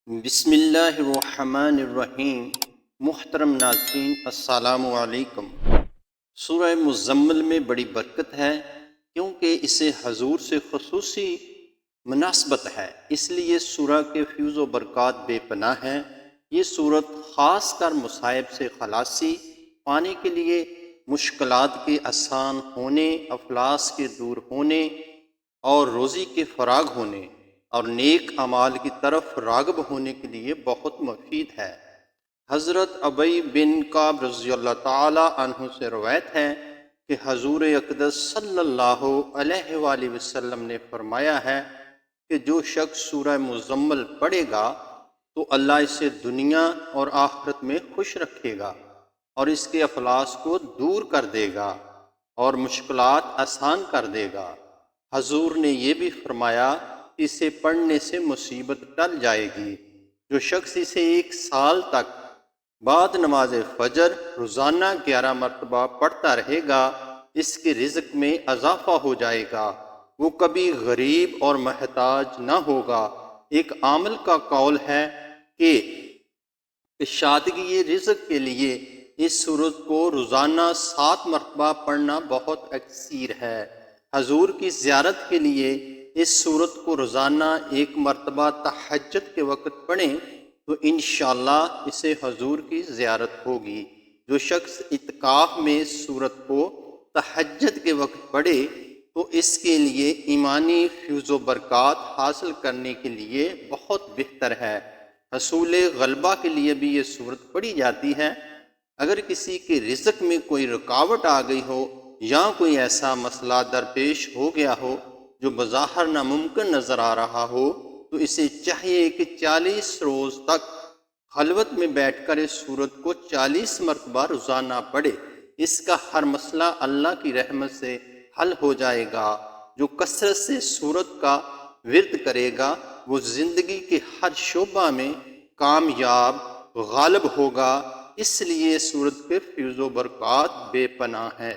بسم اللہ الرحمن الرحیم۔ محترم ناظرین السلام علیکم۔ سورہ مزمل میں بڑی برکت ہے کیونکہ اسے حضور سے خصوصی مناسبت ہے، اس لیے سورہ کے فیوز و برکات بے پناہ ہیں۔ یہ سورت خاص کر مصائب سے خلاصی پانے کے لیے، مشکلات کے آسان ہونے، افلاس کے دور ہونے اور روزی کے فراغ ہونے اور نیک اعمال کی طرف راغب ہونے کے لیے بہت مفید ہے۔ حضرت ابی بن کعب رضی اللہ تعالی عنہ سے روایت ہے کہ حضور اقدس صلی اللہ علیہ وآلہ وسلم نے فرمایا ہے کہ جو شخص سورہ مزمل پڑھے گا تو اللہ اسے دنیا اور آخرت میں خوش رکھے گا اور اس کے افلاس کو دور کر دے گا اور مشکلات آسان کر دے گا۔ حضور نے یہ بھی فرمایا کہ اسے پڑھنے سے مصیبت ٹل جائے گی۔ جو شخص اسے 1 سال تک بعد نماز فجر روزانہ 11 مرتبہ پڑھتا رہے گا، اس کے رزق میں اضافہ ہو جائے گا، وہ کبھی غریب اور محتاج نہ ہوگا۔ ایک عامل کا قول ہے کہ کشادگی رزق کے لیے اس سورت کو روزانہ 7 مرتبہ پڑھنا بہت اکثیر ہے۔ حضور کی زیارت کے لیے اس سورت کو روزانہ 1 مرتبہ تہجد کے وقت پڑھیں تو انشاءاللہ اسے حضور کی زیارت ہوگی۔ جو شخص اعتکاف میں اس سورت کو تہجد کے وقت پڑھے تو اس کے لیے ایمانی فیوز و برکات حاصل کرنے کے لیے بہت بہتر ہے۔ حصول غلبہ کے لیے بھی یہ سورت پڑھی جاتی ہے۔ اگر کسی کے رزق میں کوئی رکاوٹ آ گئی ہو یا کوئی ایسا مسئلہ درپیش ہو گیا ہو جو بظاہر ناممکن نظر آ رہا ہو تو اسے چاہیے کہ 40 روز تک خلوت میں بیٹھ کر اس سورت کو 40 مرتبہ روزانہ پڑھے۔ اس کا ہر مسئلہ اللہ کی رحمت سے حل ہو جائے گا۔ جو کثرت سے سورت کا ورد کرے گا وہ زندگی کے ہر شعبہ میں کامیاب غالب ہوگا، اس لیے سورت کے فیوز و برکات بے پناہ ہے۔